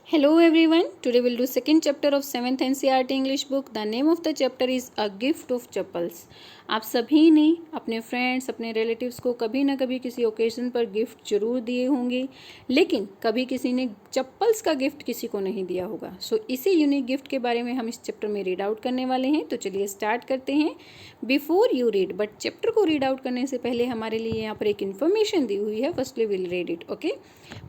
Hello everyone. Today we'll do second chapter of 7th NCERT English book. The name of the chapter is A Gift of Chappals. आप सभी ने अपने friends अपने relatives को कभी ना कभी किसी ओकेजन पर गिफ्ट जरूर दिए होंगे, लेकिन कभी किसी ने चप्पल्स का गिफ्ट किसी को नहीं दिया होगा। सो इसी यूनिक गिफ्ट के बारे में हम इस चैप्टर में रीड आउट करने वाले हैं। तो चलिए स्टार्ट करते हैं। Before you read, but chapter को रीड आउट करने से पहले हमारे लिए यहाँ पर एक इन्फॉर्मेशन दी हुई है। Firstly will read it. Okay.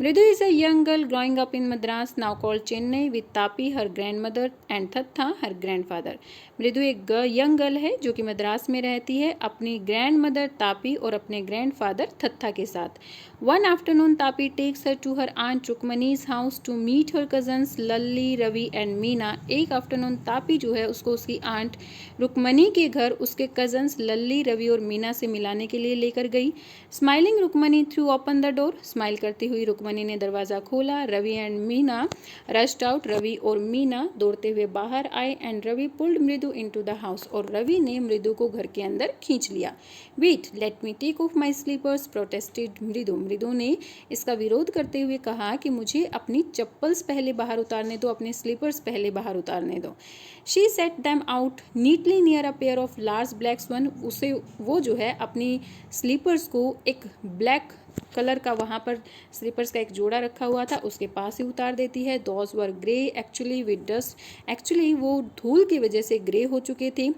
Mridu is a young girl growing up in Madras now called Chennai with तापी her grandmother and Thatha her grandfather. Mridu एक यंग गर्ल है जो कि मद्रास में रहती है अपनी ग्रैंड मदर तापी और अपने ग्रैंडफादर थत्था के साथ। One afternoon Tapi takes her to her aunt Rukmini's house to meet her cousins Lalli Ravi and Meena. एक आफ्टरनून तापी जो है उसको उसकी आंट रुकमनी के घर उसके कजन्स लल्ली रवि और मीना से मिलाने के लिए लेकर गई। Smiling Rukmini threw open the door. Smile करती हुई रुकमनी ने दरवाजा खोला। Ravi and Meena rushed out. Ravi और मीना दौड़ते हुए बाहर आए and Ravi pulled Mridu into the house. और रवि ने मृदु को घर के अंदर खींच लिया। Wait let me take off my slippers protested Mridu. Mridu ने इसका विरोध करते हुए कहा कि मुझे अपनी चप्पल्स पहले बाहर उतारने दो, अपने स्लीपर्स पहले बाहर उतारने दो। She said them out neatly near a pair of large black one. उसे वो जो है अपनी स्लीपर्स को एक ब्लैक कलर का वहाँ पर स्लीपर्स का एक जोड़ा रखा हुआ था उसके पास ही उतार देती है। Those were grey actually with dust. Actually वो धूल की वजह से ग्रे हो चुके थे।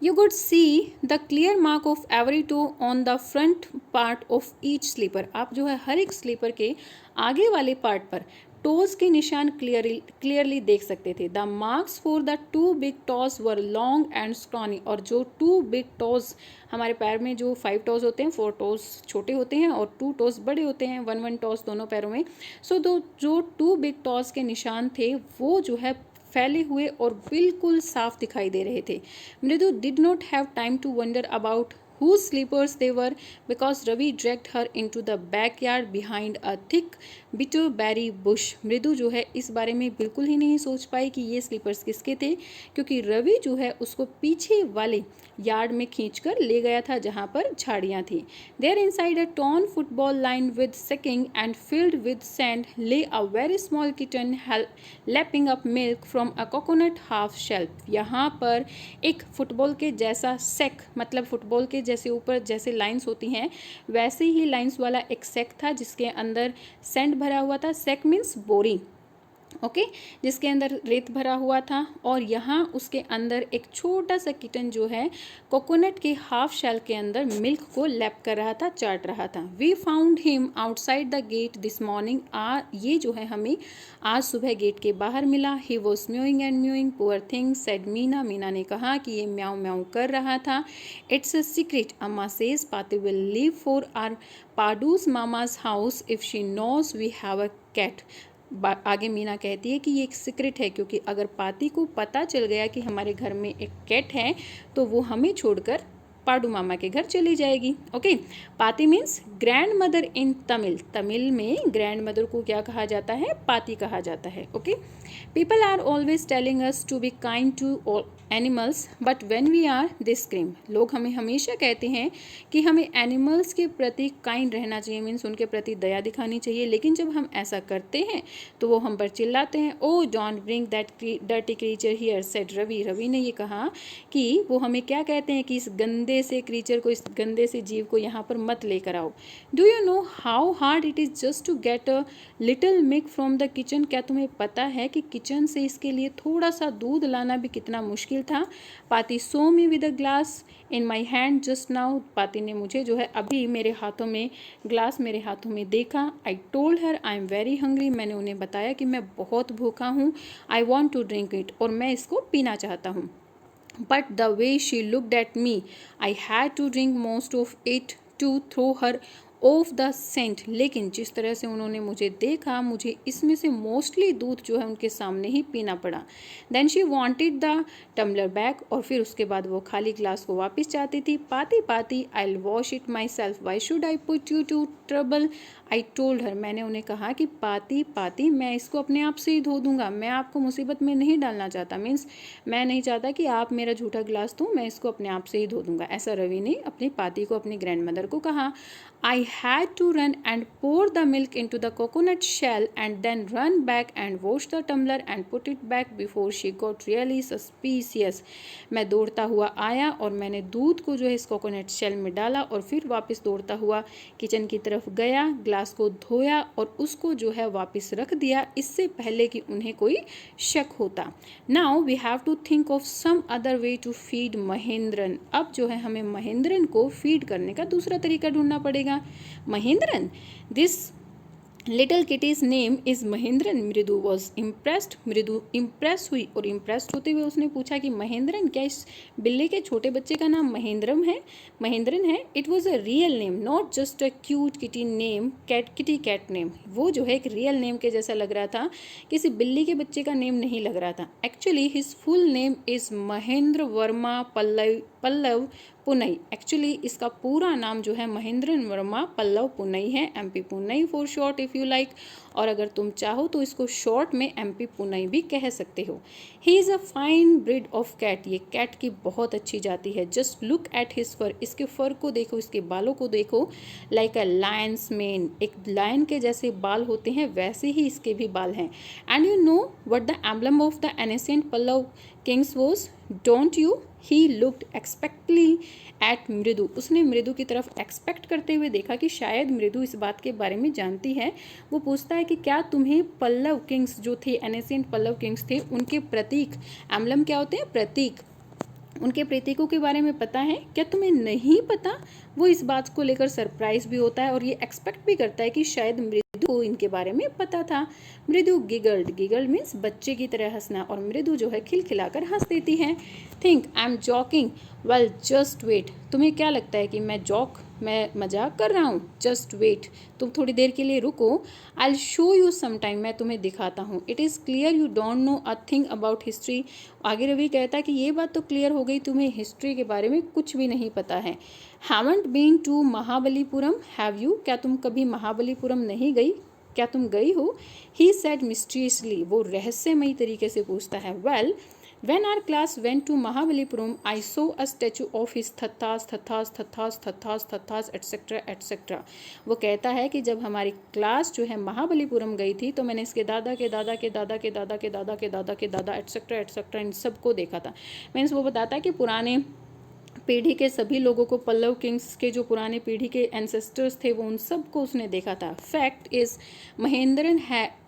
You could see the clear mark of every toe on the front part of each sleeper. आप जो है हर एक स्लीपर के आगे वाले पार्ट पर टोज के निशान क्लियरली देख सकते थे। The marks for the two big toes were long and scrawny. और जो टू बिग टोज हमारे पैर में जो 5 टोज होते हैं, 4 टोज छोटे होते हैं और 2 टोज बड़े होते हैं, 1 टोज दोनों पैरों में। सो जो 2 बिग टोज के निशान थे वो जो है फैले हुए और बिल्कुल साफ दिखाई दे रहे थे। Mridu did not have time to wonder about whose sleepers they were because Ravi dragged her into the backyard behind a thick bitterberry bush. मृदु जो है इस बारे में बिल्कुल ही नहीं सोच पाई कि ये स्लीपर्स किसके थे, क्योंकि रवि जो है उसको पीछे वाले यार्ड में खींचकर ले गया था जहाँ पर झाड़ियाँ थी। There inside a torn football lined with sacking and filled with sand lay a very small kitten lapping up milk from a coconut half shelf. यहाँ पर एक फुटबॉल के जैसा सेक, मतलब फुटबॉल के जैसे ऊपर जैसे लाइंस होती हैं वैसे ही लाइंस वाला एक सेक था जिसके अंदर सैंड भरा हुआ था। सेक मीन्स बोरी, ओके, जिसके अंदर रेत भरा हुआ था। और यहाँ उसके अंदर एक छोटा सा किटन जो है कोकोनट के हाफ शेल के अंदर मिल्क को लैप कर रहा था, चाट रहा था। We found him outside the gate this morning. ये जो है हमें आज सुबह गेट के बाहर मिला। He was mewing and mewing poor thing said Meena. Meena ने कहा कि ये म्याऊ म्याऊ कर रहा था। It's a secret Amma says Paati will leave for our Padu's mama's house if she knows we have a cat. आगे मीना कहती है कि ये एक सीक्रेट है, क्योंकि अगर पाती को पता चल गया कि हमारे घर में एक कैट है तो वो हमें छोड़कर पाडू मामा के घर चली जाएगी। ओके। पाती means grand mother in Tamil. Tamil में ग्रैंड मदर को क्या कहा जाता है? पाती कहा जाता है। Okay. People are always telling us to be kind to animals but when we are they scream. लोग हमें हमेशा कहते हैं कि हमें एनिमल्स के प्रति काइंड रहना चाहिए, मीन्स उनके प्रति दया दिखानी चाहिए, लेकिन जब हम ऐसा करते हैं तो वो हम पर चिल्लाते हैं। Oh don't bring that dirty creature here said Ravi. Ravi ने ये कहा कि वो हमें क्या कहते हैं कि इस गंदे से क्रीचर को, इस गंदे से जीव को यहाँ पर मत लेकर आओ। Do you know how hard it is just to get a little milk from the kitchen. क्या तुम्हें पता है कि किचन से इसके लिए थोड़ा सा दूध लाना भी कितना मुश्किल था। Paati saw me with a glass in my hand just now. Paati ने मुझे जो है अभी मेरे हाथों में ग्लास मेरे हाथों में देखा। I told her I am very hungry. मैंने उन्हें बताया कि मैं बहुत भूखा हूँ। I want to drink it, और मैं इसको पीना चाहता हूँ। But the way she looked at me, I had to drink most of it to throw her off the scent. लेकिन जिस तरह से उन्होंने मुझे देखा, मुझे इसमें से मोस्टली दूध जो है उनके सामने ही पीना पड़ा। Then she wanted the tumbler back, और फिर उसके बाद वो खाली ग्लास को वापस चाहती थी। पाती पाती I'll wash it myself. Why should I put you to trouble? I told हर, मैंने उन्हें कहा कि पाती पाती मैं इसको अपने आप से ही धो दूंगा, मैं आपको मुसीबत में नहीं डालना चाहता, मीन्स मैं नहीं चाहता कि आप मेरा झूठा गिलास दो, मैं इसको अपने आप से ही धो दूंगा, ऐसा रवि ने अपनी पाती को अपनी ग्रैंडमदर को कहा। I had to run and pour the milk into the coconut shell and then run back and wash the tumbler and put it back before she got really suspicious. मैं दौड़ता हुआ आया और मैंने दूध को जो है इस कोकोनट शेल में डाला और फिर वापस दौड़ता हुआ किचन की तरफ गया, ग्लास को धोया और उसको जो है वापस रख दिया, इससे पहले कि उन्हें कोई शक होता। Now we have to think of some other way to feed Mahendran. अब जो है हमें महेंद्रन को फीड करने का दूसरा तरीका ढूंढना पड़ेगा। Mahendran, this little kitty's name is Mahendran. मृदु वॉज इम्प्रेस्ड, मृदु इम्प्रेस हुई और इम्प्रेस्ड होते हुए उसने पूछा कि महेंद्रन, क्या इस बिल्ली के छोटे बच्चे का नाम महेंद्रन है? It was a real name, not just a cute kitty name, kitty cat name. वो जो है एक रियल नेम के जैसा लग रहा था, किसी बिल्ली के बच्चे का नेम नहीं लग रहा था। Actually his full name is Mahendra Varma Pallava Punai. Actually इसका पूरा नाम जो है महेंद्र वर्मा पल्लव पुनई है, MP Punai for short if you like, और अगर तुम चाहो तो इसको शॉर्ट में MP पुनई भी कह सकते हो। He is a fine breed of cat, ये कैट की बहुत अच्छी जाति है। Just look at his fur, इसके फर को देखो, इसके बालों को देखो, लाइक अ लायंस मेन, एक लायन के जैसे बाल होते हैं वैसे ही इसके भी बाल हैं। And you know what the emblem of the ancient Pallava kings was, don't you? He looked expectantly at Mridu, उसने मृदु की तरफ एक्सपेक्ट करते हुए देखा कि शायद मृदु इस बात के बारे में जानती है। वो पूछता है कि क्या तुम्हें पल्लव किंग्स जो थे, एनेसेंट पल्लव किंग्स थे, उनके प्रतीक, एम्बलम क्या होते हैं? प्रतीक, उनके प्रतीकों के बारे में पता है? क्या तुम्हें नहीं पता? वो इस बात को लेकर सरप्राइज भी होता है और ये एक्सपेक्ट भी करता है कि शायद मृदु को इनके बारे में पता था। मृदु गिगल्ड मीन्स बच्चे की तरह हंसना, और मृदु जो है खिलखिलाकर हंस देती है। Think I am joking, well just wait, तुम्हें क्या लगता है कि मैं मजाक कर रहा हूँ? जस्ट वेट, तुम थोड़ी देर के लिए रुको, I will show you some time, मैं तुम्हें दिखाता हूँ। It is clear you don't know a thing about history. आगे रवि कहता है कि ये बात तो क्लियर हो गई, तुम्हें हिस्ट्री के बारे में कुछ भी नहीं पता है। Haven't been to Mahabalipuram, have you, क्या तुम कभी महाबलीपुरम नहीं गई? क्या तुम गई हो? ही सेड मिस्टीरियसली, वो रहस्यमयी तरीके से पूछता है। Well, when our class went to Mahabalipuram, I saw a statue of his Thathas etc etc. वो कहता है कि जब हमारी क्लास जो है महाबलीपुरम गई थी तो मैंने इसके दादा के दादा के दादा के दादा के दादा के दादा के दादा एटसेट्रा एटसेट्रा इन सबको देखा था। मीन्स वो बताता है कि पुराने पीढ़ी के सभी लोगों को, पल्लव किंग्स के जो पुराने पीढ़ी के एंसेस्टर्स थे वो उन सबको उसने देखा था। Fact is Mahendran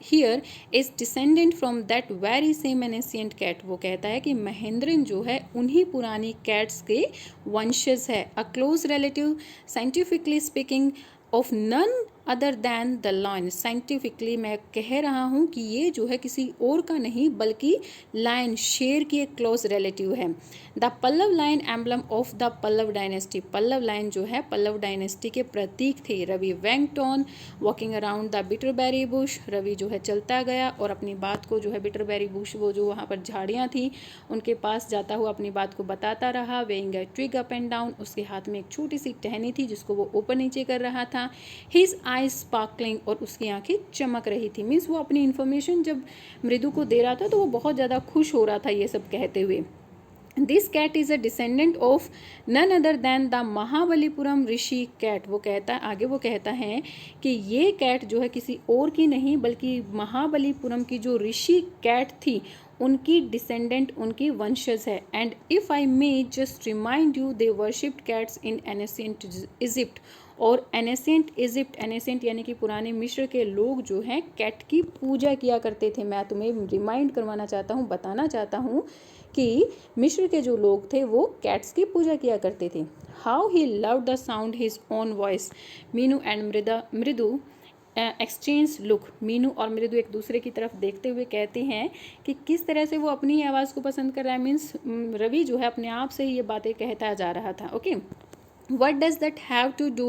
here is descendant from that very same ancient cat. वो कहता है कि महेंद्रन जो है उन्हीं पुरानी कैट्स के वंशज है। A close relative scientifically speaking of none other than the lion. Scientifically मैं कह रहा हूँ कि ये जो है किसी और का नहीं बल्कि लायन, शेर की एक क्लोज रिलेटिव है। The Pallava lion emblem of the Pallava dynasty, Pallava lion जो है पल्लव डायनेस्टी के प्रतीक थे। Ravi went on walking around the bitterberry bush, Ravi जो है चलता गया और अपनी बात को जो है बिटरबेरी बुश, वो जो वहाँ पर झाड़ियाँ थी उनके पास जाता हुआ अपनी बात को बताता रहा। Weighing a twig up and down, उसके हाथ में एक छोटी सी टहनी थी जिसको वो ऊपर नीचे कर रहा था। हिज आईज स्पार्कलिंग, और उसकी आंखें चमक रही थी। मीन्स वो अपनी इन्फॉर्मेशन जब मृदु को दे रहा था तो वो बहुत ज़्यादा खुश हो रहा था ये सब कहते हुए। This cat is a descendant of none other than the Mahabalipuram rishi cat. वो कहता है कि ये कैट जो है किसी और की नहीं बल्कि महाबलीपुरम की जो ऋषि कैट थी उनकी डिसेंडेंट, उनकी वंशज है। And if I may just remind you, they worshipped cats in ancient Egypt. और एनेसेंट इजिप्ट, एनेसेंट यानी कि पुराने मिस्र के लोग जो हैं कैट की पूजा किया करते थे। मैं तुम्हें रिमाइंड करवाना चाहता हूँ, बताना चाहता हूँ कि मिस्र के जो लोग थे वो कैट्स की पूजा किया करते थे। How he loved the sound his own voice. Meenu and मृदु एक्सचेंज लुक। मीनू और मृदु एक दूसरे की तरफ देखते हुए कहते हैं कि किस तरह से वो अपनी आवाज़ को पसंद कर रहा है। मीन्स रवि जो है अपने आप से ही ये बातें कहता जा रहा था। Okay, What does that have to do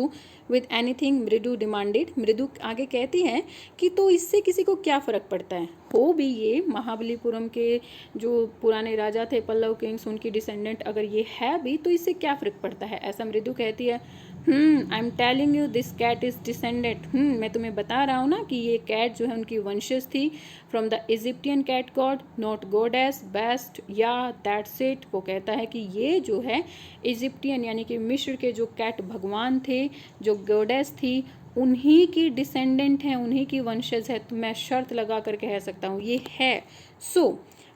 with anything? मृदु डिमांडेड। मृदु आगे कहती है कि तो इससे किसी को क्या फ़र्क पड़ता है, हो भी ये महाबलीपुरम के जो पुराने राजा थे पल्लव किंग्स उनकी डिसेंडेंट अगर ये है भी तो इससे क्या फ़र्क पड़ता है, ऐसा मृदु कहती है। I am telling you this cat is descended. मैं तुम्हें बता रहा हूँ ना कि ये कैट जो है उनकी वंशज थी from the Egyptian cat god, not goddess, best, या दैट्स इट। वो कहता है कि ये जो है इजिप्टियन यानी कि मिस्र के जो कैट भगवान थे, जो गॉडेस थी, उन्हीं की डिसेंडेंट है, उन्हीं की वंशज है। तो मैं शर्त लगा कर कह सकता हूँ ये है। सो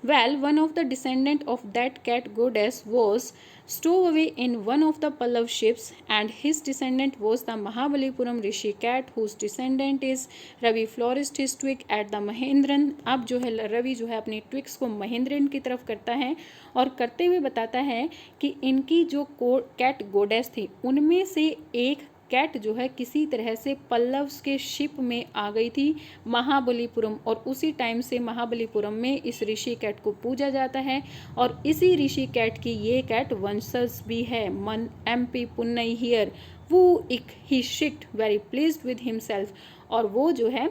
well, one of the descendant of that cat goddess was stowed away in one of the Pallav ships, and his descendant was the Mahabalipuram Rishi cat, whose descendant is Ravi flourished his twig at the Mahendran। अब जो है रवि जो है अपनी twigs को महेंद्रन की तरफ करता है और करते हुए बताता है कि इनकी जो कैट गोडेस थी उनमें से एक कैट जो है किसी तरह से पल्लव्स के शिप में आ गई थी महाबलीपुरम, और उसी टाइम से महाबलीपुरम में इस ऋषि कैट को पूजा जाता है और इसी ऋषि कैट की ये कैट वंशज भी है। मन MP पुन्नई हियर वो इक he sat very pleased with himself, और वो जो है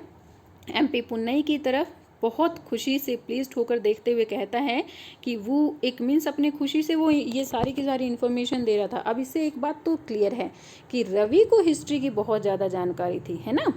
MP पुन्नई की तरफ बहुत खुशी से प्लीज्ड होकर देखते हुए कहता है कि वो एक मीन्स अपने खुशी से वो ये सारी की सारी इन्फॉर्मेशन दे रहा था। अब इससे एक बात तो क्लियर है कि रवि को हिस्ट्री की बहुत ज़्यादा जानकारी थी, है ना।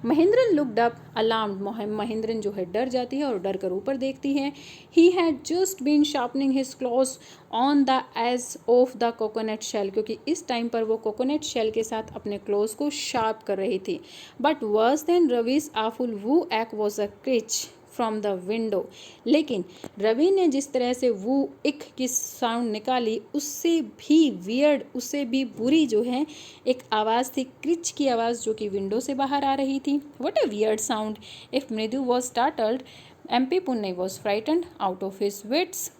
Mahendran looked up alarmed, Mahendran जो है डर जाती है और डर कर ऊपर देखती है। He had just been sharpening his claws on the edge of the coconut shell, क्योंकि इस टाइम पर वो कोकोनट शेल के साथ अपने क्लॉज को शार्प कर रही थी। But worse than Ravi's awful woo act was a screech from the window, लेकिन रवि ने जिस तरह से वो इक की साउंड निकाली उससे भी वियर्ड, उससे भी बुरी जो है एक आवाज़ थी, क्रिच की आवाज़, जो कि विंडो से बाहर आ रही थी। What a weird sound. If Mridu was startled, MP Punnai was frightened out of his wits.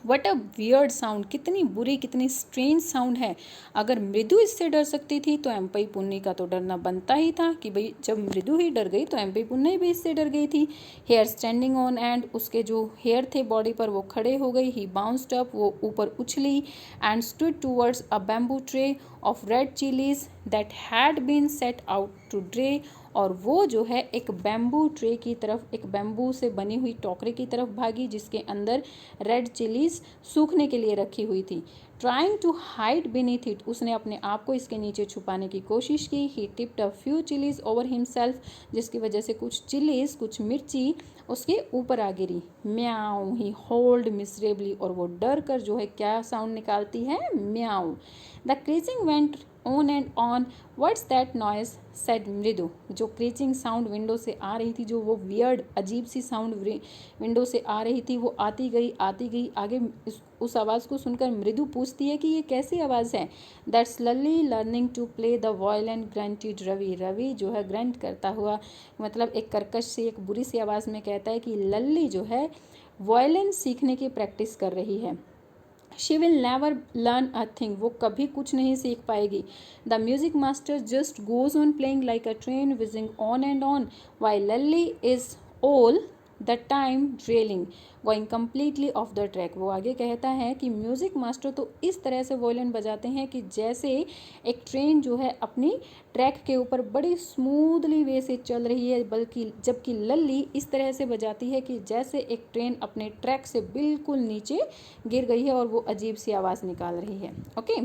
What a weird sound, कितनी बुरी कितनी स्ट्रेंज साउंड है। अगर मृदु इससे डर सकती थी तो MP पुन्नी का तो डरना बनता ही था कि भाई जब मृदु ही डर गई तो MP पुन्नी भी इससे डर गई थी। हेयर स्टैंडिंग ऑन एंड, उसके जो हेयर थे बॉडी पर वो खड़े हो गई। ही बाउंस्ड अप, वो ऊपर उछली and stood towards a bamboo tray of red chillies that had been set out to dry, और वो जो है एक बैम्बू ट्रे की तरफ, एक बैम्बू से बनी हुई टोकरे की तरफ भागी जिसके अंदर रेड चिलीज सूखने के लिए रखी हुई थी। Trying to hide beneath it, उसने अपने आप को इसके नीचे छुपाने की कोशिश की। He tipped a few chillies over himself, जिसकी वजह से कुछ चिलीज, कुछ मिर्ची उसके ऊपर आ गिरी। म्याऊ, ही होल्ड मिसरेबली, और वो डर कर जो है क्या साउंड निकालती है, म्याऊ। The screeching went on and on, what's that noise said Mridu. जो क्रीचिंग साउंड विंडो से आ रही थी, जो वो वियर्ड अजीब सी साउंड विंडो से आ रही थी, वो आती गई आगे। उस आवाज़ को सुनकर मृदु पूछती है कि ये कैसी आवाज़ है। That's Lalli learning to play the violent grunted Ravi, Ravi जो है ग्रंट करता हुआ, मतलब एक कर्कश सी एक बुरी सी आवाज़ में कहता है कि लल्ली जो है वॉयलेंस सीखने की प्रैक्टिस कर रही है। She will never learn a thing, वो कभी कुछ नहीं सीख पाएगी। The music master just goes on playing like a train whizzing on and on while Lalli is all the time derailing going completely off the track. वो आगे कहता है कि म्यूज़िक मास्टर तो इस तरह से वॉयलिन बजाते हैं कि जैसे एक ट्रेन जो है अपनी ट्रैक के ऊपर बड़ी स्मूथली वे से चल रही है, बल्कि जबकि लल्ली इस तरह से बजाती है कि जैसे एक ट्रेन अपने ट्रैक से बिल्कुल नीचे गिर गई है और वो अजीब सी आवाज़ निकाल रही है। Okay.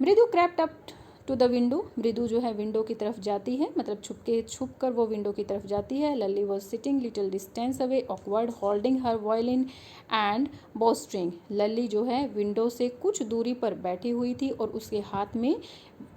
Mridu crept up to the window, Mridu जो है विंडो की तरफ जाती है, मतलब छुप कर वो विंडो की तरफ जाती है। Lalli was sitting little distance away awkward holding her violin and bow string, Lalli जो है विंडो से कुछ दूरी पर बैठी हुई थी और उसके हाथ में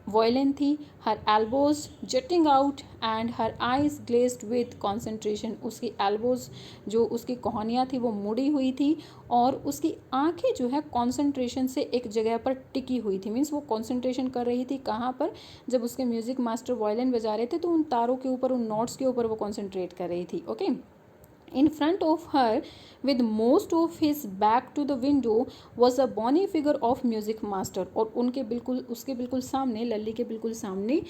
वॉयलिन थी। Her elbows jutting out and her eyes glazed with concentration, उसकी एल्बोज जो उसकी कोहनियाँ थी वो मुड़ी हुई थी और उसकी आंखें जो है कॉन्सेंट्रेशन से एक जगह पर टिकी हुई थी। मीन्स वो कॉन्सेंट्रेशन कर रही थी कहाँ पर, जब उसके म्यूजिक मास्टर वॉयलिन बजा रहे थे तो उन तारों के ऊपर, उन नोट्स के ऊपर वो कॉन्सेंट्रेट कर रही थी। Okay. In front of her, with most of his back to the window, was a bony figure of music master, और उनके बिल्कुल उसके बिल्कुल सामने, लल्ली के बिल्कुल सामने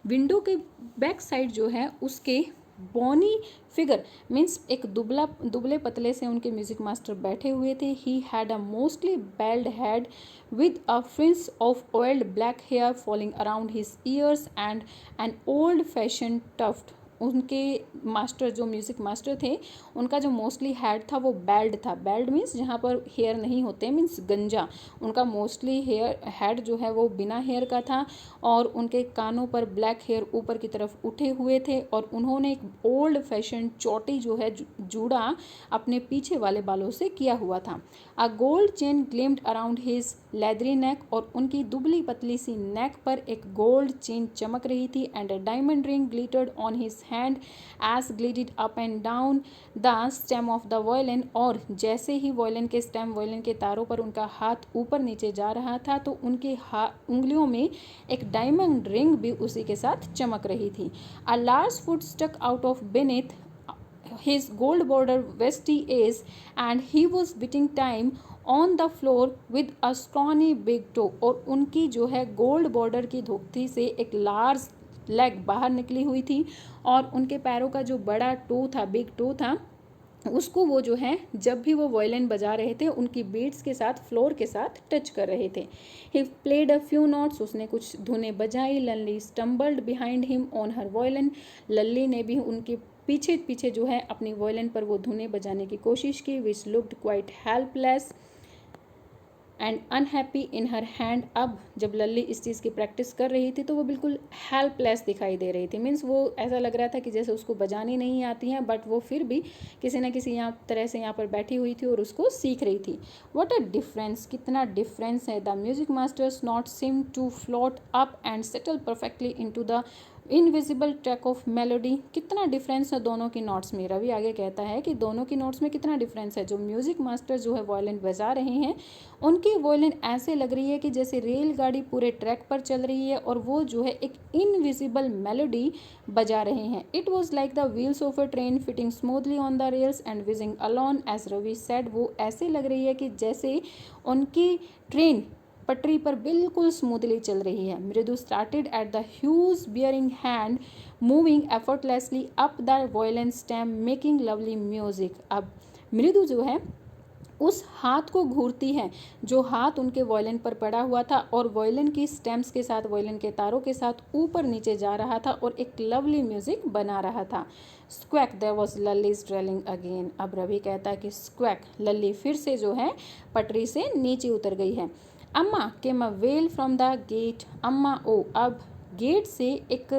विंडो के बैक साइड जो है उसके बॉनी फिगर मीन्स एक दुबले पतले से उनके म्यूजिक मास्टर बैठे हुए थे। He had a mostly bald head with a fringe of oiled black hair falling around his ears and an old fashion tuft उनके मास्टर जो म्यूज़िक मास्टर थे उनका जो मोस्टली हेड था वो बेल्ड था। बेल्ड मीन्स जहाँ पर हेयर नहीं होते, मीन्स गंजा। उनका मोस्टली हेड जो है वो बिना हेयर का था और उनके कानों पर ब्लैक हेयर ऊपर की तरफ उठे हुए थे और उन्होंने एक ओल्ड फैशन चोटी जो है जूड़ा अपने पीछे वाले बालों से किया हुआ था। A gold chain gleamed around his leathery neck, और उनकी दुबली पतली सी नेक पर एक गोल्ड चेन चमक रही थी। And a diamond ring glittered on his hand as glided up and down the stem of the violin, और जैसे ही वायलिन के स्टेम, वायलिन के तारों पर उनका हाथ ऊपर नीचे जा रहा था तो उनके उंगलियों में एक डायमंड रिंग भी उसी के साथ चमक रही थी। A large foot stuck out of beneath his gold border vesties and he was beating time on the floor with a scrawny big toe, और उनकी जो है गोल्ड बॉर्डर की धोती से एक लार्ज लेग बाहर निकली हुई थी और उनके पैरों का जो बड़ा टो था, बिग टो था, उसको वो जो है जब भी वो वायलिन बजा रहे थे उनकी बीट्स के साथ फ्लोर के साथ टच कर रहे थे। He played a few notes, उसने कुछ धुनें बजाई। Lalli stumbled behind him on her violin, Lalli ने भी उनके पीछे पीछे जो है अपनी वायलिन पर वो धुनें बजाने की कोशिश की। Which looked quite helpless and unhappy in her hand. अब जब लल्ली इस चीज़ की प्रैक्टिस कर रही थी तो वो बिल्कुल हेल्पलेस दिखाई दे रही थी। मीन्स वो ऐसा लग रहा था कि जैसे उसको बजानी नहीं आती हैं, बट वो फिर भी किसी न किसी तरह से यहाँ पर बैठी हुई थी और उसको सीख रही थी। व्हाट अ डिफरेंस, कितना डिफरेंस है। The music master's not seem to float up and settle perfectly into the invisible track of melody. कितना डिफरेंस है दोनों की नोट्स में। रवि आगे कहता है कि दोनों की नोट्स में कितना डिफरेंस है। जो म्यूजिक मास्टर जो है वायलिन बजा रहे हैं उनकी वायलिन ऐसे लग रही है कि जैसे रेलगाड़ी पूरे ट्रैक पर चल रही है और वो जो है एक इनविजिबल मेलोडी बजा रहे हैं। It was like the wheels of a train fitting smoothly on the rails and whizzing along as Ravi said. वो ऐसे लग रही है कि जैसे उनकी ट्रेन पटरी पर बिल्कुल स्मूथली चल रही है। मृदु started at the huge bearing hand moving effortlessly up the violin stem making lovely music. अब मृदु जो है उस हाथ को घूरती है जो हाथ उनके वायलिन पर पड़ा हुआ था और वायलिन की स्टेम्स के साथ, वायलिन के तारों के साथ ऊपर नीचे जा रहा था और एक लवली म्यूजिक बना रहा था। स्क्वैक देयर वाज लल्लीज ड्रेलिंग अगेन। अब रवि कहता है कि स्क्वैक, लल्ली फिर से जो है पटरी से नीचे उतर गई है। Amma came a wail from the gate. Amma oh, अब गेट से एक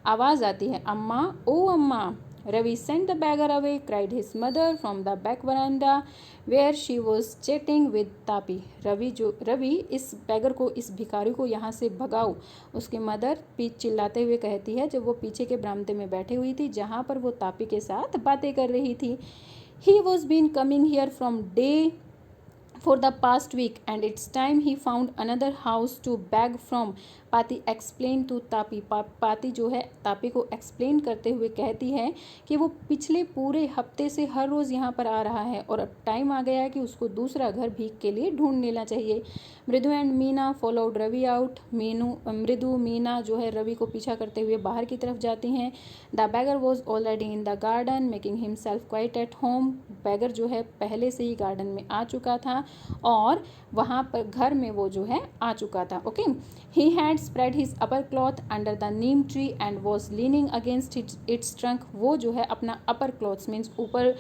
आवाज़ आती है, अम्मा ओ अम्मा। Ravi sent the beggar away, cried his mother from the back veranda where she was chatting with Tapi. Ravi इस बैगर को, इस भिखारी को यहाँ से भगाओ, उसकी मदर चिल्लाते हुए कहती है जब वो पीछे के बरामदे में बैठी हुई थी जहाँ पर वो तापी के साथ बातें कर रही थी। He was been coming here from day for the past week and it's time he found another house to beg from. पाती एक्सप्लेन टू तापी। पाती जो है तापी को एक्सप्लेन करते हुए कहती है कि वो पिछले पूरे हफ्ते से हर रोज़ यहाँ पर आ रहा है और अब टाइम आ गया है कि उसको दूसरा घर भीख के लिए ढूंढ लेना चाहिए। Mridu and Meena followed Ravi out. Mridu Meena जो है रवि को पीछा करते हुए बाहर की तरफ जाती हैं। The beggar was already in the garden making himself quite at home. Beggar जो है पहले से ही गार्डन में आ चुका था और वहाँ पर घर में वो जो है आ चुका था। Okay, he had spread his upper cloth under the neem tree and was leaning against its trunk. वो जो है अपना upper cloths मीन्स ऊपर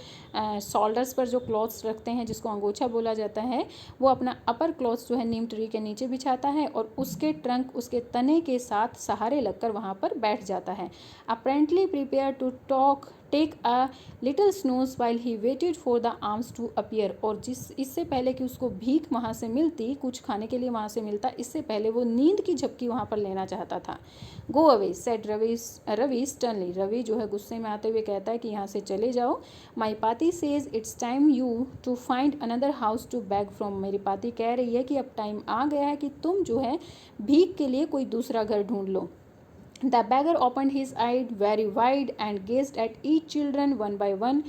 शोल्डर्स पर जो क्लॉथ्स रखते हैं जिसको अंगोछा बोला जाता है, वो अपना upper cloths जो है नीम ट्री के नीचे बिछाता है और उसके ट्रंक, उसके तने के साथ सहारे लगकर वहाँ पर बैठ जाता है। Apparently prepared to take a little snooze while he waited for the alms to appear. और इससे पहले कि उसको भीख वहाँ से मिलती, कुछ खाने के लिए वहाँ से मिलता, इससे पहले वो नींद की झपकी वहाँ पर लेना चाहता था। Go away said Ravi sternly. Ravi जो है गुस्से में आते हुए कहता है कि यहाँ से चले जाओ। My Paati says it's time you to find another house to beg from. मेरी पाती कह रही है कि अब टाइम आ गया है कि तुम जो है भीख के लिए कोई दूसरा घर ढूंढ लो। The beggar opened his eyes very wide and gazed at each children one by one.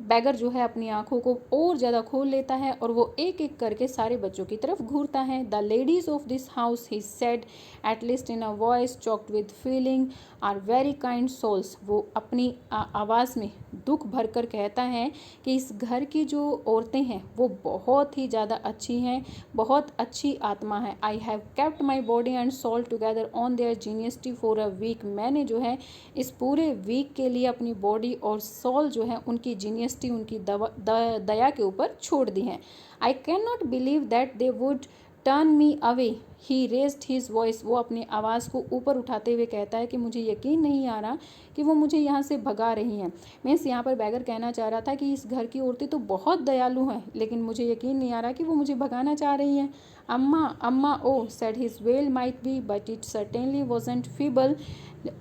Beggar जो है अपनी आंखों को और ज़्यादा खोल लेता है और वो एक एक करके सारे बच्चों की तरफ घूरता है। The ladies of this house, he said at least in a voice choked with feeling, are very kind souls. वो अपनी आवाज़ में दुख भर कर कहता है कि इस घर की जो औरतें हैं वो बहुत ही ज़्यादा अच्छी हैं, बहुत अच्छी आत्मा है। I have kept my body and soul together on their generosity for a week. मैंने जो है इस पूरे वीक के लिए अपनी बॉडी और सोल जो है उनकी जीनियसटी, उनकी दया के ऊपर छोड़ दी है। I can not believe that they would turn me away, he raised his voice. वो अपनी आवाज़ को ऊपर उठाते हुए कहता है कि मुझे यकीन नहीं आ रहा कि वो मुझे यहाँ से भगा रही हैं। मीन्स यहाँ पर बैगर कहना चाह रहा था कि इस घर की औरतें तो बहुत दयालु हैं, लेकिन मुझे यकीन नहीं आ रहा कि वो मुझे भगाना चाह रही हैं। Amma Amma oh said his wail might be but it certainly wasn't feeble.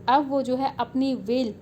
अब वो जो है अपनी वेल,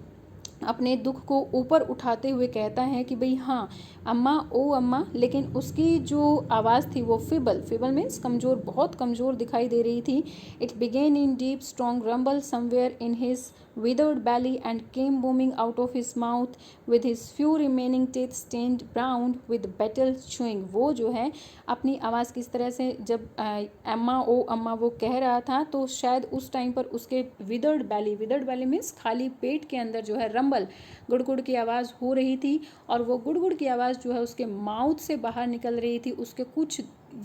अपने दुख को ऊपर उठाते हुए कहता है कि भाई हाँ अम्मा ओ अम्मा, लेकिन उसकी जो आवाज़ थी वो फिबल, फिबल मीन्स कमज़ोर, बहुत कमज़ोर दिखाई दे रही थी। It began in deep strong rumble somewhere in his withered belly and came booming out of his mouth with his few remaining teeth stained brown with battle chewing। वो जो है अपनी आवाज़ किस तरह से जब अम्मा ओ अम्मा वो कह रहा था तो शायद उस टाइम पर उसके विदर्ड बैली मीन्स खाली पेट के अंदर जो है रंबल, गुड़गुड़ की आवाज़ हो रही थी और वो गुड़गुड़ की आवाज़ जो है उसके माउथ से बाहर निकल रही थी। उसके कुछ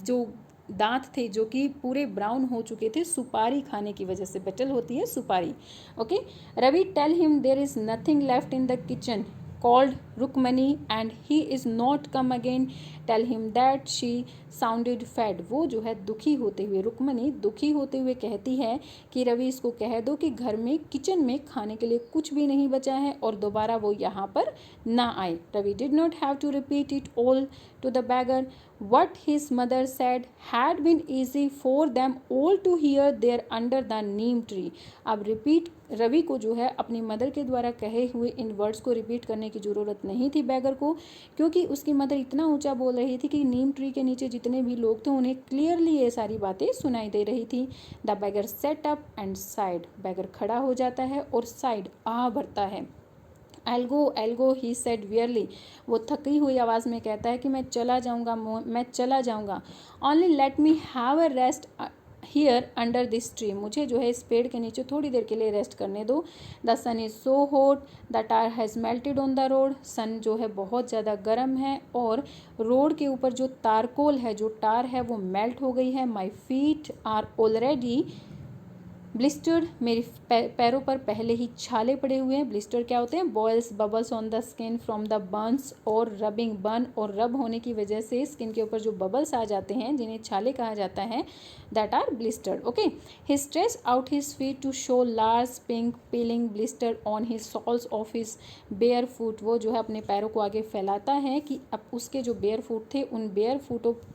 जो दांत थे जो कि पूरे ब्राउन हो चुके थे सुपारी खाने की वजह से, बेटल होती है सुपारी। Okay, Ravi tell him there is nothing left in the kitchen called Rukmani and he is not come again, tell him that she sounded fed. वो जो है दुखी होते हुए, रुकमनी दुखी होते हुए कहती है कि रवि इसको कह दो कि घर में किचन में खाने के लिए कुछ भी नहीं बचा है और दोबारा वो यहाँ पर ना आए। Ravi did not have to repeat it all to the beggar. What his mother said had been easy for them all to hear there under the neem tree. अब रिपीट, रवि को जो है अपनी मदर के द्वारा कहे हुए इन वर्ड्स को रिपीट करने की ज़रूरत नहीं थी बैगर को, क्योंकि उसकी मदर इतना ऊंचा बोल रही थी कि नीम ट्री के नीचे जितने भी लोग थे उन्हें क्लियरली ये सारी बातें सुनाई दे रही थी। The beggar sat up and sighed. Beggar खड़ा हो जाता है और साइड आ भरता है। I'll go he said wearily. वो थकी हुई आवाज़ में कहता है कि मैं चला जाऊंगा। Only let me have a rest here under this tree. मुझे जो है इस पेड़ के नीचे थोड़ी देर के लिए रेस्ट करने दो। The sun is so hot the tyre has melted on the road. Sun जो है बहुत ज़्यादा गर्म है और रोड के ऊपर जो तारकोल है, जो टार है वो मेल्ट हो गई है। My feet are already blistered. मेरे पैरों पर पहले ही छाले पड़े हुए हैं। ब्लिस्टर क्या होते हैं? Boils bubbles on the skin from the burns or rubbing. Burn और रब होने की वजह से स्किन के ऊपर जो बबल्स आ जाते हैं जिन्हें छाले कहा जाता है, that are blistered. Okay, he stretch out his feet to show large pink peeling blister on his soles of his bare foot. वो जो है अपने पैरों को आगे फैलाता है कि अब उसके जो बेयर फुट थे उन बेयर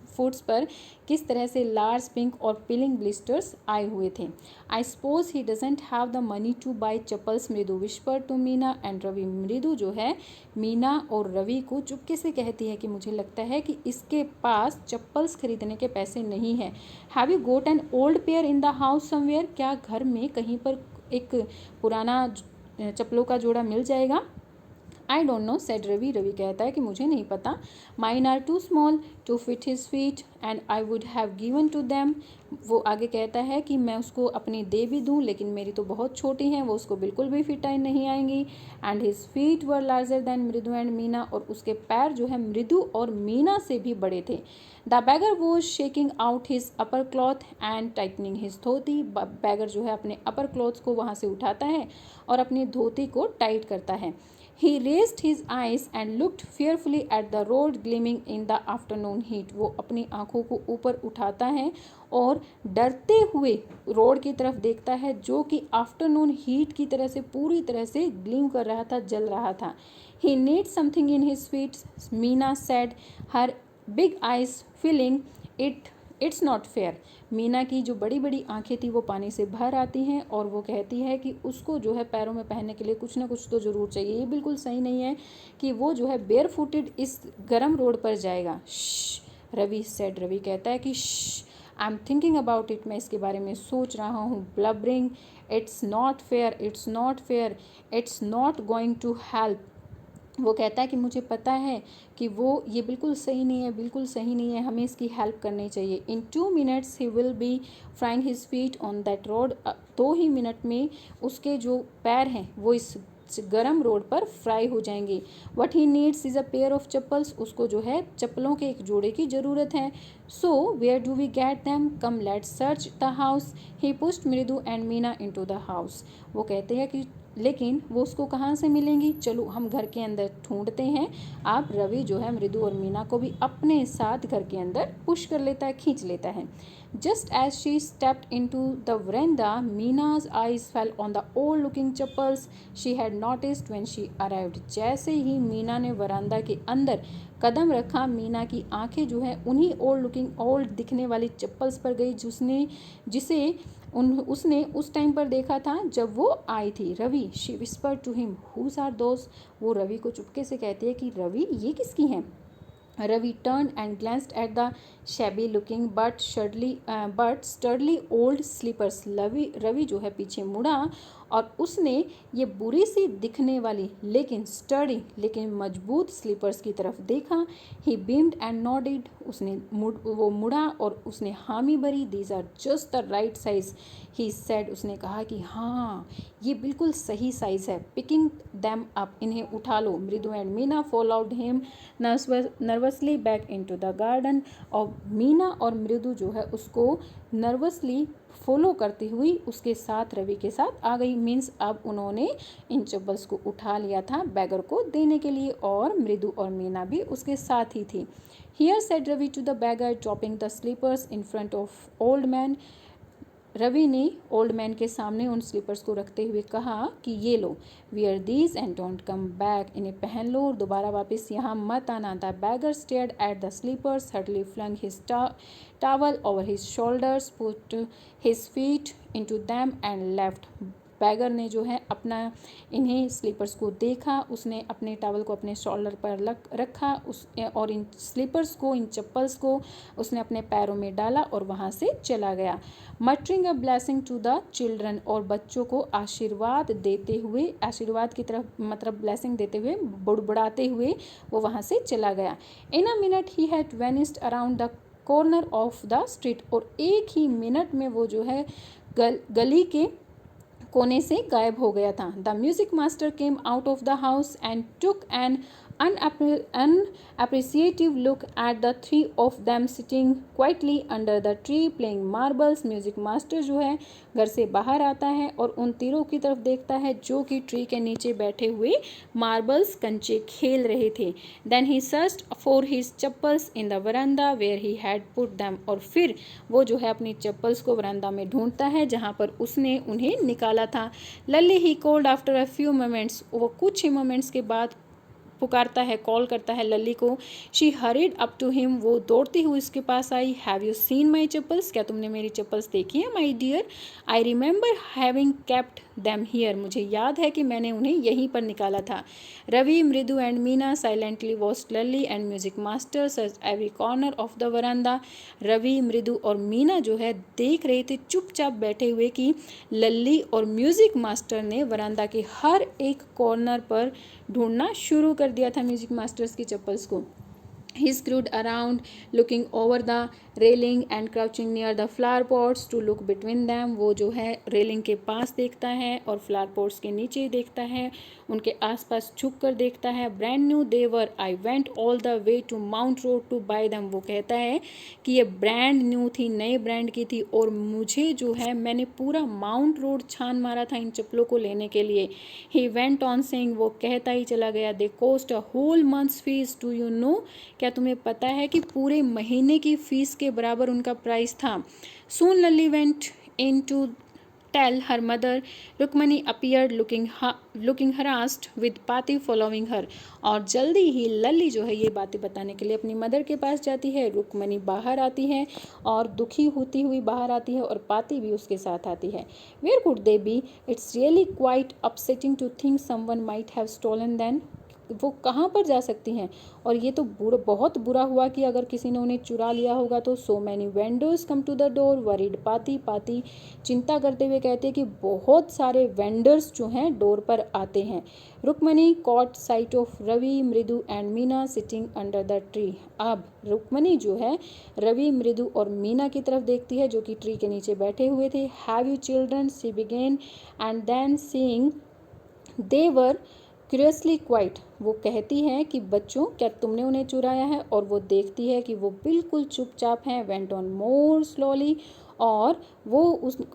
फुट्स पर किस तरह से लार्ज पिंक और पीलिंग ब्लिस्टर्स आए हुए थे। I suppose he doesn't have the money to buy chappals, Mridu whisper to Meena and Ravi. Mridu जो है मीना और रवि को चुपके से कहती है कि मुझे लगता है कि इसके पास चप्पल्स खरीदने के पैसे नहीं हैं। Have you got an old pair in the house somewhere? क्या घर में कहीं पर एक पुराना चप्पलों का जोड़ा मिल जाएगा? I don't know said Ravi. Ravi कहता है कि मुझे नहीं पता। Mine are too small to fit his feet and I would have given to them. वो आगे कहता है कि मैं उसको अपनी दे भी दूं लेकिन मेरी तो बहुत छोटी हैं, वो उसको बिल्कुल भी फिट नहीं आएंगी। And his feet were larger than मृदु एंड मीना। और उसके पैर जो है मृदु और मीना से भी बड़े थे। The beggar was shaking out his upper cloth and tightening his dhoti. Beggar जो है अपने अपर क्लॉथ को वहाँ से उठाता है और अपनी धोती को टाइट करता है। He raised his eyes and looked fearfully at the road gleaming in the afternoon heat. वो अपनी आंखों को ऊपर उठाता है और डरते हुए रोड की तरफ देखता है जो कि आफ्टरनून हीट की तरह से पूरी तरह से ग्लीम कर रहा था, जल रहा था। He needs something in his feet, Meena said, her big eyes filling it. It's not fair. Meena की जो बड़ी बड़ी आंखें थी वो पानी से भर आती हैं और वो कहती है कि उसको जो है पैरों में पहनने के लिए कुछ ना कुछ तो ज़रूर चाहिए। ये बिल्कुल सही नहीं है कि वो जो है बेयर फुटेड इस गर्म रोड पर जाएगा। रवि सेड। रवि कहता है कि I am thinking about it. मैं इसके बारे में सोच रहा हूँ। Blubbering, it's not fair, it's not fair, it's not going to help. वो कहता है कि मुझे पता है कि वो ये बिल्कुल सही नहीं है, बिल्कुल सही नहीं है, हमें इसकी हेल्प करनी चाहिए। इन 2 minutes he will be frying his feet on that road. 2 he minute में उसके जो पैर हैं वो इस गरम रोड पर फ्राई हो जाएंगे। What he needs is a pair of chappals. उसको जो है चप्पलों के एक जोड़े की ज़रूरत है। So where do we get them, come let's search the house. He pushed Mridu and Meena into the house. वो कहते हैं कि लेकिन वो उसको कहाँ से मिलेंगी, चलो हम घर के अंदर ढूंढते हैं। आप रवि जो है मृदु और मीना को भी अपने साथ घर के अंदर पुश कर लेता है, खींच लेता है। Just as she stepped into the verandah, Meena's eyes fell on the old looking chappals she had noticed when she arrived. जैसे ही मीना ने वरांदा के अंदर कदम रखा, मीना की आंखें जो है उन्हीं ओल्ड दिखने वाली चप्पल्स पर गई जिसे उसने उस टाइम पर देखा था जब वो आई थी। Ravi, she whisper to him, whose are those. वो रवि को चुपके से कहती है कि रवि ये किसकी हैं। Ravi turned and glanced at the shabby looking but sturdily old slippers। Ravi जो है पीछे मुड़ा और उसने ये बुरी सी दिखने वाली लेकिन स्टडी लेकिन मजबूत स्लीपर्स की तरफ देखा। He beamed and nodded. वो मुड़ा और उसने हामी भरी। These are just the right size he said. उसने कहा कि हाँ ये बिल्कुल सही साइज है। पिकिंग दैम अप, इन्हें उठा लो। मृदु and Meena followed him nervously back into the garden. और मीना और मृदु जो है उसको नर्वसली फॉलो करती हुई उसके साथ रवि के साथ आ गई। मीन्स अब उन्होंने इन चप्पल्स को उठा लिया था बैगर को देने के लिए और मृदु और मीना भी उसके साथ ही थी। Here said Ravi to the beggar dropping the slippers in front of old man. Ravi ने ओल्ड मैन के सामने उन स्लीपर्स को रखते हुए कहा कि ये लो, wear these and don't come back. इन्हें पहन लो और दोबारा वापस यहाँ मत आना। The beggar stared at the slippers, hurriedly flung his towel over his shoulders, put his feet into them and left। Beggar ने जो है अपना इन्हें स्लीपर्स को देखा, उसने अपने टावल को अपने शोल्डर पर रखा और इन स्लीपर्स को, इन चप्पल्स को उसने अपने पैरों में डाला और वहाँ से चला गया। Muttering a blessing to the children, और बच्चों को आशीर्वाद देते हुए, आशीर्वाद की तरफ मतलब ब्लेसिंग देते हुए, बुड़बुड़ाते हुए वो वहाँ से चला गया। In a minute he had vanished around the corner of the street, और एक ही मिनट में वो जो है गली के कोने से गायब हो गया था। The music master came out of the house and took an unappreciative look at the three of them sitting quietly under the tree playing marbles। Music master जो है घर से बाहर आता है और उन तीरों की तरफ देखता है जो कि ट्री के नीचे बैठे हुए मार्बल्स कंचे खेल रहे थे। Then he searched for his chappals in the verandah where he had put them, और फिर वो जो है अपनी चप्पल्स को वरांदा में ढूंढता है जहाँ पर उसने उन्हें निकाला था। Lalli he called after a few moments, वो कुछ ही मोमेंट्स के बाद पुकारता है, कॉल करता है लल्ली को। She hurried up to him, वो दौड़ती हुई उसके पास आई। Have you seen my chappals, क्या तुमने मेरी चप्पल्स देखी है my dear. I remember having kept them here, मुझे याद है कि मैंने उन्हें यहीं पर निकाला था। Ravi, Mridu and Meena silently watched Lalli and music master search every corner of the verandah. Ravi, Mridu और मीना जो है देख रहे थे चुपचाप बैठे हुए कि लल्ली और म्यूजिक मास्टर ने वरांदा के हर एक कॉर्नर पर ढूंढना शुरू कर दिया था म्यूजिक मास्टर्स की चप्पल्स को। He screwed around, looking over the railing and crouching near the flower pots to look between them। वो जो है रेलिंग के पास देखता है और फ्लावर पॉट्स के नीचे देखता है, उनके आसपास झुक कर देखता है। Brand new they were, I went all the way to Mount Road to buy them. वो कहता है कि ये ब्रांड न्यू थी, नए ब्रांड की थी और मुझे जो है मैंने पूरा माउंट रोड छान मारा था इन चप्पलों को लेने के लिए। ही वेंट ऑन सेइंग, वो कहता ही चला गया, they cost a whole month's fees, do you know, क्या तुम्हें पता है कि पूरे महीने की फीस के बराबर उनका प्राइस था। Soon Lalli went in to tell her mother. Rukmani appeared looking harassed with Pati following her, और जल्दी ही लल्ली जो है ये बातें बताने के लिए अपनी मदर के पास जाती है। रुक्मणी बाहर आती है और दुखी होती हुई बाहर आती है और पाती भी उसके साथ आती है। Where could they be, it's really quite upsetting to think someone might have stolen them. वो कहाँ पर जा सकती हैं। और ये तो बहुत बुरा हुआ कि अगर किसी ने उन्हें चुरा लिया होगा तो। So many vendors come to the door worried Paati. Paati चिंता करते हुए कहते हैं कि बहुत सारे वेंडर्स जो हैं डोर पर आते हैं। Rukmani caught sight of Ravi, Mridu and Meena sitting under the tree. अब रुक्मणी जो है रवि, मृदु और मीना की तरफ देखती है जो कि ट्री के नीचे बैठे हुए थे। Have you children, see began, and then seeing they were curiously quite. वो कहती हैं कि बच्चों क्या तुमने उन्हें चुराया है, और वो देखती है कि वो बिल्कुल चुपचाप हैं। वेंट ऑन मोर स्लोली, और वो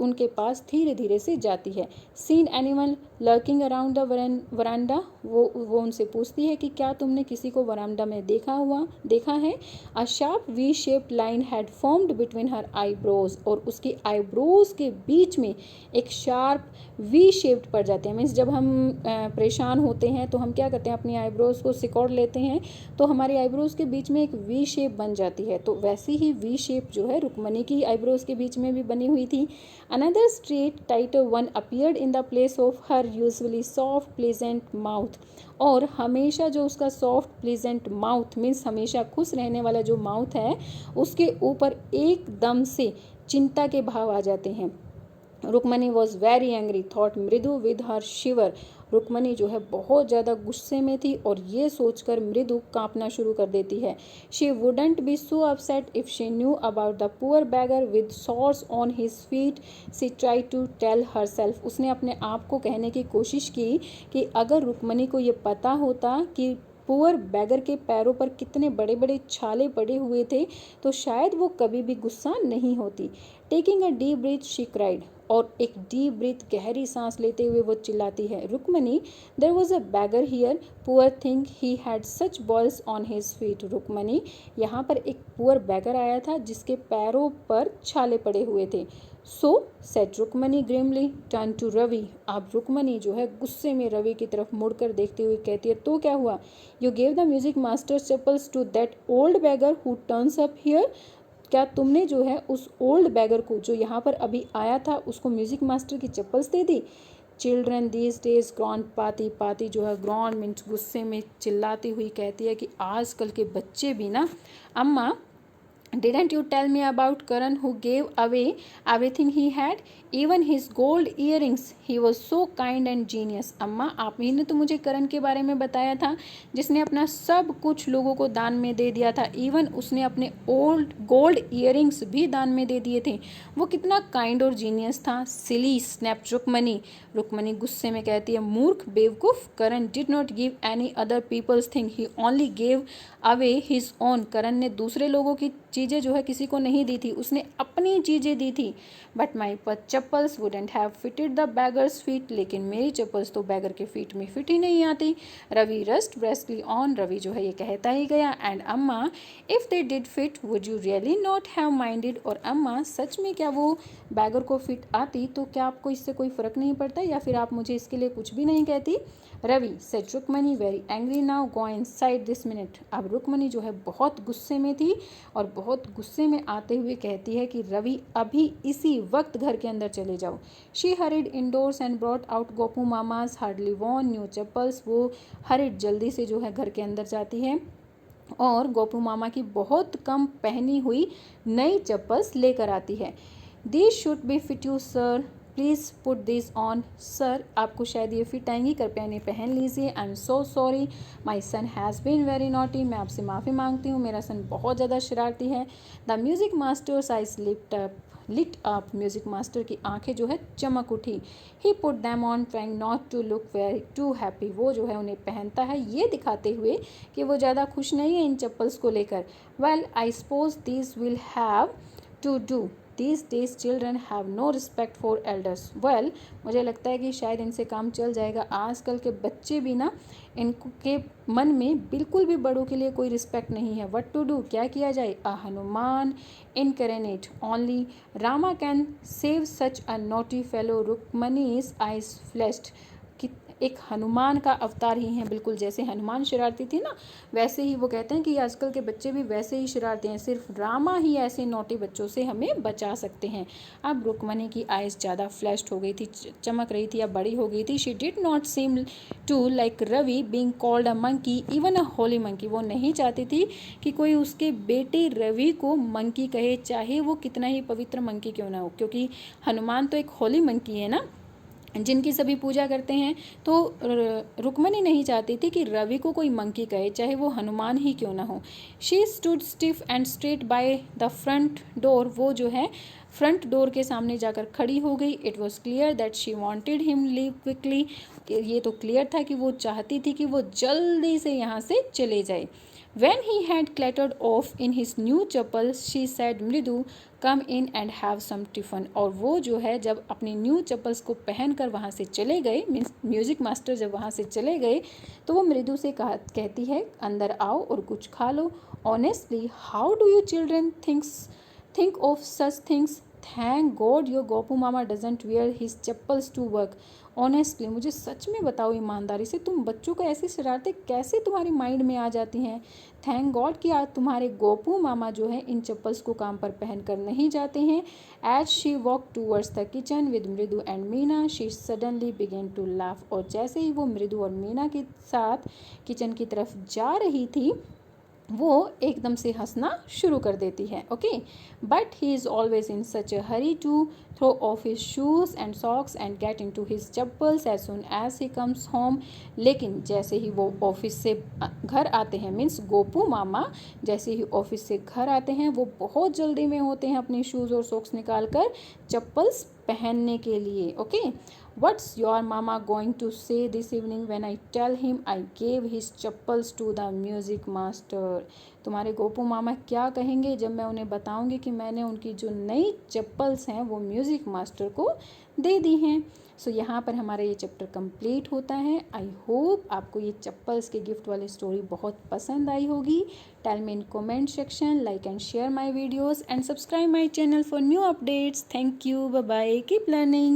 उनके पास धीरे धीरे से जाती है। Seen animal lurking around the veranda. वो उनसे पूछती है कि क्या तुमने किसी को वरांडा में देखा है। A sharp V shaped line had formed between her eyebrows, और उसकी आईब्रोज के बीच में एक शार्प वी शेप्ड पड़ जाते हैं। मीन्स जब हम परेशान होते हैं तो हम क्या करते हैं, अपनी आईब्रोज को सिकोड़ लेते हैं, तो हमारी आईब्रोज के बीच में एक वी शेप बन जाती है। तो वैसी ही वी शेप जो है रुक्मणी की आईब्रोज के बीच में भी बनी हुई थी। Another straight tighter one appeared in the place of her usually soft pleasant mouth. और हमेशा जो उसका सॉफ्ट प्लेजेंट माउथ मीन्स हमेशा खुश रहने वाला जो माउथ है, उसके ऊपर एकदम से चिंता के भाव आ जाते हैं। Rukmani was very angry, thought Mridu with her shiver. Rukmani जो है बहुत ज़्यादा गुस्से में थी, और ये सोचकर मृदु कांपना शुरू कर देती है। She wouldn't be so upset if she knew about the poor beggar with sores on his feet. She try to tell herself. उसने अपने आप को कहने की कोशिश की कि अगर रुक्मणी को ये पता होता कि पुअर बैगर के पैरों पर कितने बड़े बड़े छाले पड़े हुए थे, तो शायद वो कभी भी गुस्सा नहीं होती। Taking a deep breath she cried. और एक डीप ब्रीथ गहरी सांस लेते हुए वो चिल्लाती है, Rukmani there was a beggar here, poor thing he had such balls on his feet. Rukmani यहाँ पर एक पुअर बैगर आया था जिसके पैरों पर छाले पड़े हुए थे। So said Rukmani grimly turn to Ravi. अब रुक्मणी जो है गुस्से में रवि की तरफ मुड़कर देखते हुए कहती है, तो क्या हुआ। You gave the music master chappals to that old beggar who turns up here. क्या तुमने जो है उस ओल्ड बैगर को जो यहाँ पर अभी आया था उसको म्यूजिक मास्टर की चप्पल्स दे दी। चिल्ड्रन दीज डेज ग्रॉन पाती। पाती जो है ग्रॉन मीन्स गुस्से में चिल्लाती हुई कहती है कि आजकल के बच्चे भी ना, अम्मा didn't you tell me about Karan who gave away everything he had, even his gold earrings? He was so kind and genius. अम्मा आप ही ने तो मुझे करण के बारे में बताया था जिसने अपना सब कुछ लोगों को दान में दे दिया था, इवन उसने अपने ओल्ड गोल्ड ईयरिंग्स भी दान में दे दिए थे। वो कितना काइंड और जीनियस था। सिली स्नैप्ड रुक्मणी। रुक्मणी गुस्से में कहती है, मूर्ख बेवकूफ। Karan did not give any other people's thing, he only gave away his own. Karan ने दूसरे लोगों की चीज़ें जो है किसी को नहीं दी थी, उसने अपनी चीज़ें दी थी। But my chappals wouldn't have fitted the beggars feet. लेकिन मेरी चप्पल्स तो बैगर के फीट में फिट ही नहीं आती। Ravi rushed breathlessly on. Ravi जो है ये कहता ही गया, and Amma if they did fit would you really not have minded. और अम्मा सच में क्या वो बैगर को फिट आती तो क्या आपको इससे कोई फ़र्क नहीं पड़ता, या फिर आप मुझे इसके लिए कुछ भी नहीं कहती। Ravi said Rukmani very angry now, go inside this minute. अब रुक्मणी जो है बहुत गुस्से में थी, और बहुत गुस्से में आते हुए कहती है कि रवि अभी इसी वक्त घर के अंदर चले जाओ। She hurried indoors and brought out Gopu mama's hardly worn new chappals. वो हरिड जल्दी से जो है घर के अंदर जाती है और गोपू मामा की बहुत कम पहनी हुई नई चप्पल्स लेकर आती है। This should be fit you sir, please put this on. Sir आपको शायद ये फिट आएंगी, कृपया इन्हें पहन लीजिए। I am so sorry, my son has been very naughty. मैं आपसे माफ़ी मांगती हूँ, मेरा सन बहुत ज़्यादा शरारती है। The music master's eyes lit up. Music master की आंखें जो है चमक उठी। He put them on trying not to look very too happy. वो जो है उन्हें पहनता है ये दिखाते हुए कि वो ज़्यादा खुश नहीं है इन चप्पल्स को लेकर। Well I suppose this will have to do, These days children have no respect for elders. Well, मुझे लगता है कि शायद इनसे काम चल जाएगा। आजकल के बच्चे भी ना, इनके मन में बिल्कुल भी बड़ों के लिए कोई रिस्पेक्ट नहीं है। What to do? क्या किया जाए? A Hanuman incarnate. Only Rama can save such a naughty fellow. Rukmani's eyes flashed. एक हनुमान का अवतार ही हैं, बिल्कुल जैसे हनुमान शरारती थे ना, वैसे ही वो कहते हैं कि आजकल के बच्चे भी वैसे ही शरारती हैं, सिर्फ रामा ही ऐसे नोटी बच्चों से हमें बचा सकते हैं। अब रुक्मणी की आइज़ ज़्यादा फ्लैश्ड हो गई थी, चमक रही थी, अब बड़ी हो गई थी। She did not seem to like Ravi being called a monkey, even a holy monkey. वो नहीं चाहती थी कि कोई उसके बेटे रवि को मंकी कहे, चाहे वो कितना ही पवित्र मंकी क्यों ना हो, क्योंकि हनुमान तो एक होली मंकी है ना, जिनकी सभी पूजा करते हैं। तो रुक्मणी नहीं चाहती थी कि रवि को कोई मंकी कहे, चाहे वो हनुमान ही क्यों ना हो। She stood stiff and straight by the front door, वो जो है फ्रंट डोर के सामने जाकर खड़ी हो गई। It was clear that she wanted him leave quickly, ये तो क्लियर था कि वो चाहती थी कि वो जल्दी से यहाँ से चले जाए। When he had clattered off in his new chappals, she said, मृदु come in and have some tiffin। और वो जो है जब अपनी न्यू चप्पल्स को पहनकर वहाँ से चले गए, मीन्स म्यूजिक मास्टर जब वहाँ से चले गए, तो वो मृदु से कहती है अंदर आओ और कुछ खा लो। Honestly how do you children think of such things? Thank God your Gopu mama doesn't wear his chappals to work। Honestly, मुझे सच में बताओ ईमानदारी से, तुम बच्चों को ऐसी शरारतें कैसे तुम्हारी माइंड में आ जाती हैं? थैंक गॉड कि आज तुम्हारे गोपू मामा जो है इन चप्पल्स को काम पर पहन कर नहीं जाते हैं। As she walk towards the kitchen with Mridu and Meena, she suddenly began to laugh. और जैसे ही वो मृदु और मीना के साथ किचन की तरफ जा रही थी, वो एकदम से हंसना शुरू कर देती है। Okay, but he is always in such a hurry to throw off his shoes and socks and get into his chappals as soon as he comes home. लेकिन जैसे ही वो ऑफिस से घर आते हैं, मीन्स गोपू मामा जैसे ही ऑफिस से घर आते हैं, वो बहुत जल्दी में होते हैं अपने शूज़ और सॉक्स निकाल कर चप्पल्स पहनने के लिए। Okay, What's your mama going to say this evening when I tell him I gave his chappals to the music master? तुम्हारे गोपू मामा क्या कहेंगे जब मैं उन्हें बताऊंगी कि मैंने उनकी जो नई चप्पल्स हैं वो म्यूज़िक मास्टर को दे दी हैं। सो यहाँ पर हमारा ये चैप्टर कंप्लीट होता है। आई होप आपको ये चप्पल्स के गिफ्ट वाली स्टोरी बहुत पसंद आई होगी। Tell me in comment section, like and share my videos and subscribe my channel for new updates. Thank you, bye bye, keep learning.